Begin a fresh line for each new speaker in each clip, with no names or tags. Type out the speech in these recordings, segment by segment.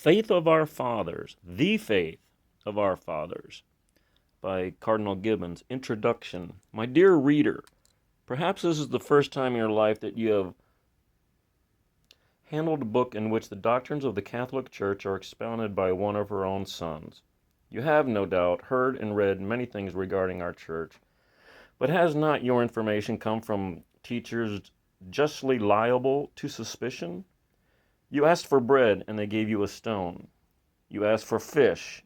Faith of Our Fathers, The Faith of Our Fathers, by Cardinal Gibbons. Introduction. My dear reader, perhaps this is the first time in your life that you have handled a book in which the doctrines of the Catholic Church are expounded by one of her own sons. You have, no doubt, heard and read many things regarding our church, but has not your information come from teachers justly liable to suspicion? You asked for bread, and they gave you a stone. You asked for fish,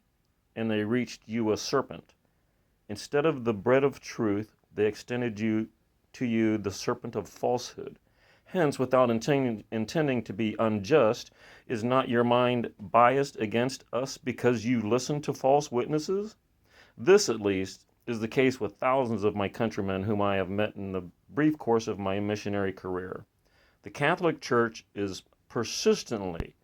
and they reached you a serpent. Instead of the bread of truth, they extended to you the serpent of falsehood. Hence, without intending to be unjust, is not your mind biased against us because you listen to false witnesses? This, at least, is the case with thousands of my countrymen whom I have met in the brief course of my missionary career. The Catholic Church is persistently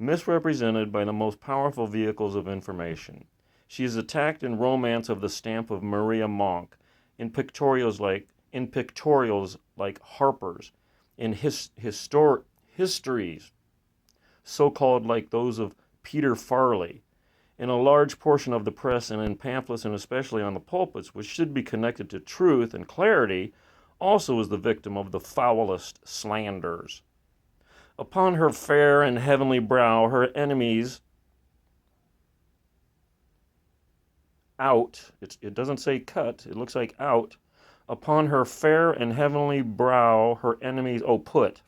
misrepresented by the most powerful vehicles of information. She is attacked in romance of the stamp of Maria Monk, in pictorials like Harper's, in histories, so-called like those of Peter Farley, in a large portion of the press and in pamphlets and especially on the pulpits, which should be connected to truth and clarity, also is the victim of the foulest slanders. Upon her fair and heavenly brow, her enemies out, it doesn't say cut, it looks like out. Upon her fair and heavenly brow, her enemies put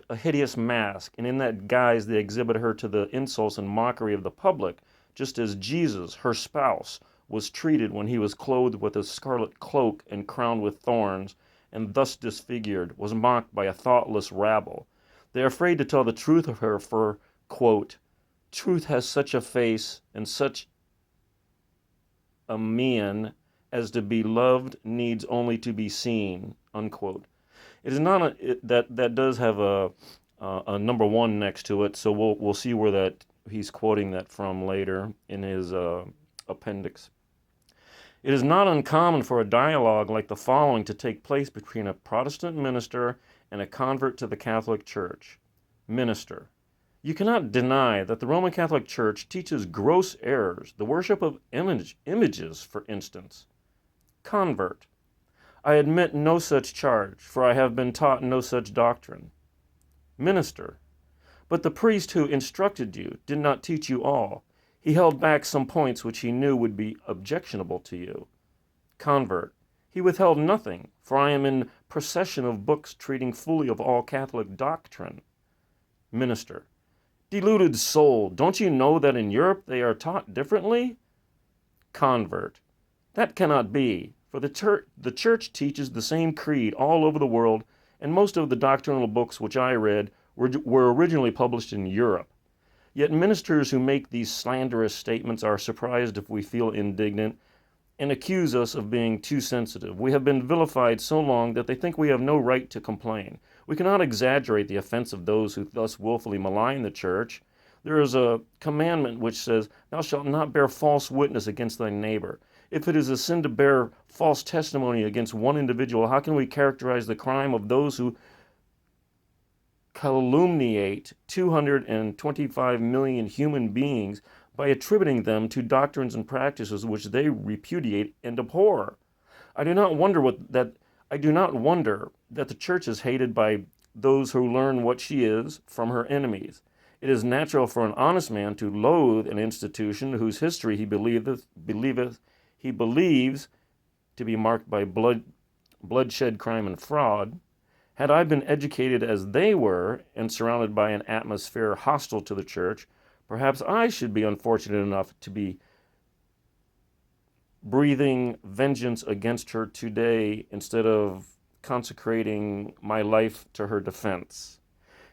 a hideous mask, and in that guise they exhibit her to the insults and mockery of the public, just as Jesus, her spouse, was treated when he was clothed with a scarlet cloak and crowned with thorns, and thus disfigured, was mocked by a thoughtless rabble. They are afraid to tell the truth of her, for, quote, truth has such a face and such a mien as to be loved needs only to be seen, unquote. It is not that does have a number one next to it, so we'll see where that he's quoting that from later in his appendix. It is not uncommon for a dialogue like the following to take place between a Protestant minister and a convert to the Catholic Church. Minister: you cannot deny that the Roman Catholic Church teaches gross errors, the worship of images, for instance. Convert: I admit no such charge, for I have been taught no such doctrine. Minister: but the priest who instructed you did not teach you all. He held back some points which he knew would be objectionable to you. Convert: he withheld nothing, for I am in possession of books treating fully of all Catholic doctrine. Minister: deluded soul, don't you know that in Europe they are taught differently? Convert: that cannot be, for the church teaches the same creed all over the world, and most of the doctrinal books which I read were originally published in Europe. Yet ministers who make these slanderous statements are surprised if we feel indignant and accuse us of being too sensitive. We have been vilified so long that they think we have no right to complain. We cannot exaggerate the offense of those who thus willfully malign the church. There is a commandment which says, thou shalt not bear false witness against thy neighbor. If it is a sin to bear false testimony against one individual, how can we characterize the crime of those who calumniate 225 million human beings by attributing them to doctrines and practices which they repudiate and abhor? I do not wonder that the church is hated by those who learn what she is from her enemies. It is natural for an honest man to loathe an institution whose history he believes to be marked by bloodshed, crime, and fraud. Had I been educated as they were and surrounded by an atmosphere hostile to the church, perhaps I should be unfortunate enough to be breathing vengeance against her today instead of consecrating my life to her defense.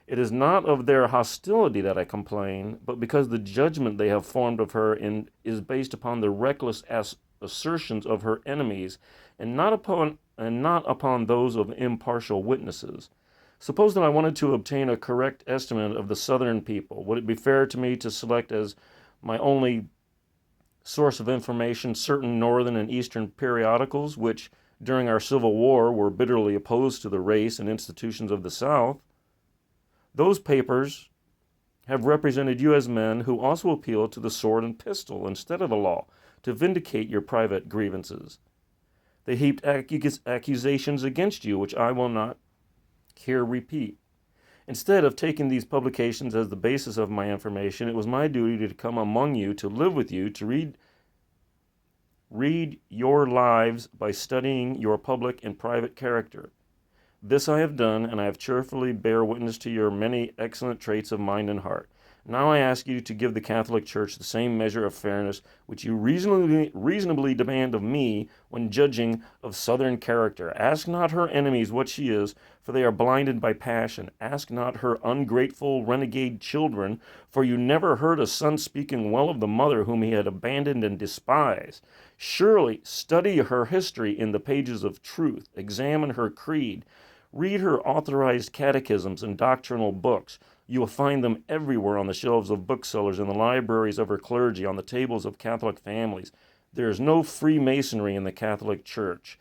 It is not of their hostility that I complain, but because the judgment they have formed of her is based upon the reckless assertions of her enemies and not upon those of impartial witnesses. Suppose that I wanted to obtain a correct estimate of the Southern people. Would it be fair to me to select as my only source of information certain Northern and Eastern periodicals which, during our Civil War, were bitterly opposed to the race and institutions of the South? Those papers have represented you as men who also appeal to the sword and pistol instead of the law to vindicate your private grievances. They heaped accusations against you, which I will not here repeat. Instead of taking these publications as the basis of my information, it was my duty to come among you, to live with you, to read your lives by studying your public and private character. This I have done, and I have cheerfully bear witness to your many excellent traits of mind and heart. Now I ask you to give the Catholic Church the same measure of fairness which you reasonably demand of me when judging of Southern character. Ask not her enemies what she is, for they are blinded by passion. Ask not her ungrateful, renegade children, for you never heard a son speaking well of the mother whom he had abandoned and despised. Surely study her history in the pages of truth. Examine her creed. Read her authorized catechisms and doctrinal books. You will find them everywhere on the shelves of booksellers, in the libraries of her clergy, on the tables of Catholic families. There is no Freemasonry in the Catholic Church.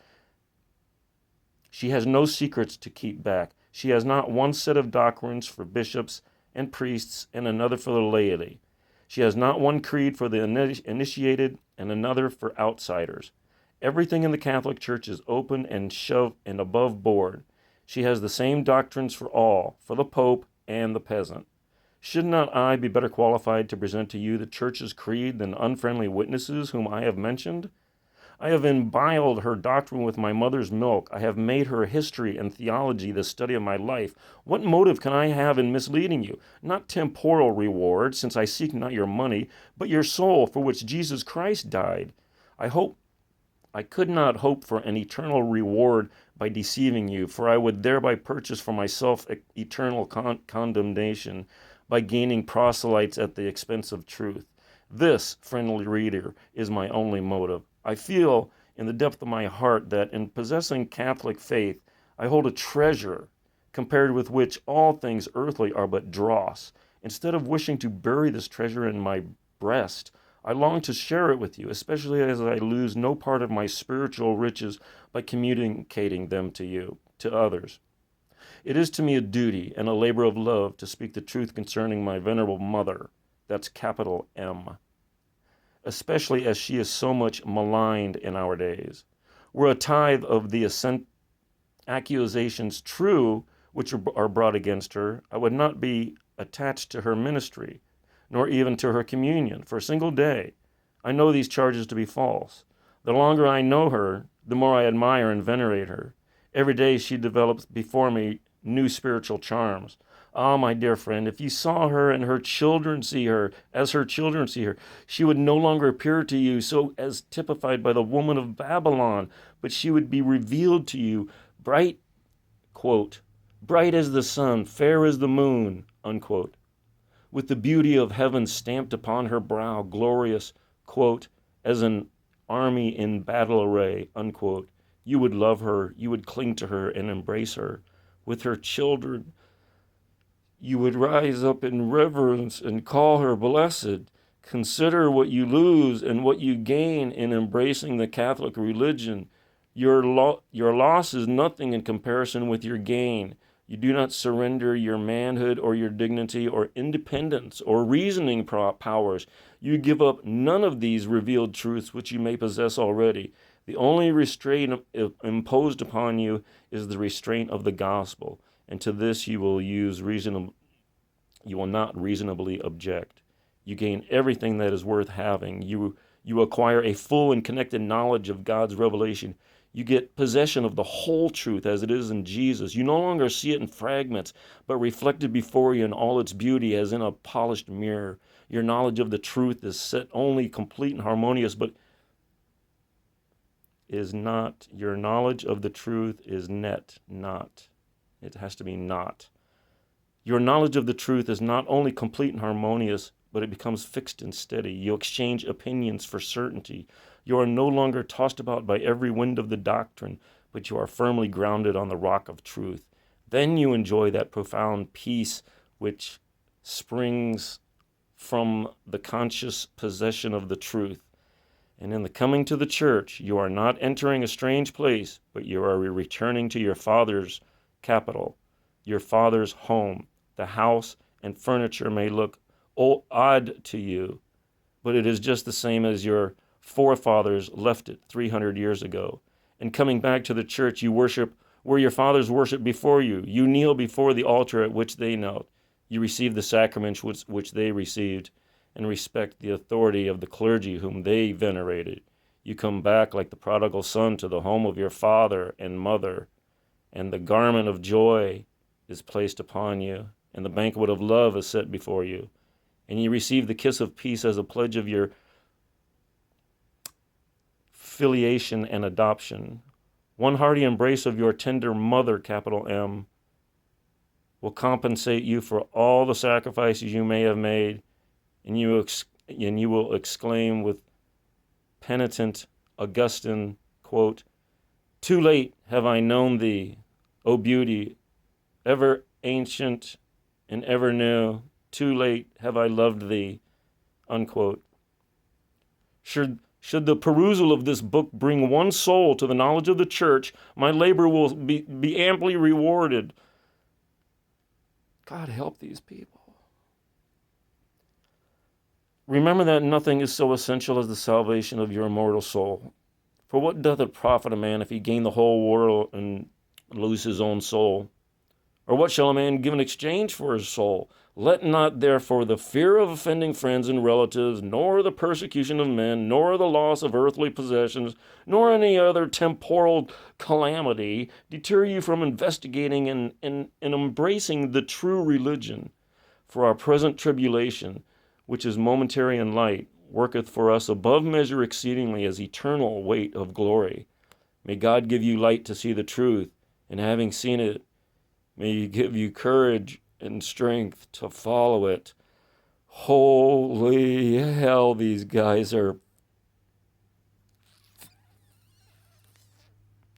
She has no secrets to keep back. She has not one set of doctrines for bishops and priests and another for the laity. She has not one creed for the initiated and another for outsiders. Everything in the Catholic Church is open and shoved and above board. She has the same doctrines for all, for the Pope and the peasant. Should not I be better qualified to present to you the Church's creed than unfriendly witnesses whom I have mentioned? I have imbibed her doctrine with my mother's milk. I have made her history and theology the study of my life. What motive can I have in misleading you? Not temporal reward, since I seek not your money, but your soul, for which Jesus Christ died. I could not hope for an eternal reward by deceiving you, for I would thereby purchase for myself eternal condemnation by gaining proselytes at the expense of truth. This, friendly reader, is my only motive. I feel in the depth of my heart that in possessing Catholic faith, I hold a treasure compared with which all things earthly are but dross. Instead of wishing to bury this treasure in my breast, I long to share it with you, especially as I lose no part of my spiritual riches by communicating them to you, to others. It is to me a duty and a labor of love to speak the truth concerning my venerable mother, that's capital M, especially as she is so much maligned in our days. Were a tithe of the accusations true which are brought against her, I would not be attached to her ministry, nor even to her communion, for a single day. I know these charges to be false. The longer I know her, the more I admire and venerate her. Every day she develops before me new spiritual charms. Ah, my dear friend, if you saw her and her children see her, as her children see her, she would no longer appear to you so as typified by the woman of Babylon, but she would be revealed to you bright, quote, bright as the sun, fair as the moon, unquote, with the beauty of heaven stamped upon her brow, glorious, quote, as an army in battle array, unquote. You would love her, you would cling to her and embrace her. With her children, you would rise up in reverence and call her blessed. Consider what you lose and what you gain in embracing the Catholic religion. Your loss is nothing in comparison with your gain. You do not surrender your manhood or your dignity or independence or reasoning powers. You give up none of these revealed truths which you may possess already. The only restraint imposed upon you is the restraint of the gospel, and to this you will not reasonably object. You gain everything that is worth having. You acquire a full and connected knowledge of God's revelation. You get possession of the whole truth as it is in Jesus. You no longer see it in fragments, but reflected before you in all its beauty as in a polished mirror. Your knowledge of the truth is set only complete and harmonious, but is not. Your knowledge of the truth is not. It has to be not. Your knowledge of the truth is not only complete and harmonious, but it becomes fixed and steady. You exchange opinions for certainty. You are no longer tossed about by every wind of the doctrine, but you are firmly grounded on the rock of truth. Then you enjoy that profound peace which springs from the conscious possession of the truth. And in the coming to the church, you are not entering a strange place, but you are returning to your Father's capital, your Father's home, the house and furniture may look odd to you, but it is just the same as your forefathers left it 300 years ago. And coming back to the church, you worship where your fathers worshiped before you. You kneel before the altar at which they knelt. You receive the sacraments which they received, and respect the authority of the clergy whom they venerated. You come back like the prodigal son to the home of your father and mother, and the garment of joy is placed upon you, and the banquet of love is set before you, and you receive the kiss of peace as a pledge of your filiation and adoption. One hearty embrace of your tender mother, capital M, will compensate you for all the sacrifices you may have made, and you will exclaim with penitent Augustine, quote, "Too late have I known thee, O beauty, ever ancient and ever new. Too late have I loved thee," unquote. Should the perusal of this book bring one soul to the knowledge of the church, my labor will be amply rewarded. God help these people. Remember that nothing is so essential as the salvation of your immortal soul. For what doth it profit a man if he gain the whole world and lose his own soul? Or what shall a man give in exchange for his soul? Let not therefore the fear of offending friends and relatives, nor the persecution of men, nor the loss of earthly possessions, nor any other temporal calamity deter you from investigating and embracing the true religion. For our present tribulation, which is momentary and light, worketh for us above measure exceedingly as eternal weight of glory. May God give you light to see the truth, and having seen it, may He give you courage and strength to follow it. Holy hell, these guys are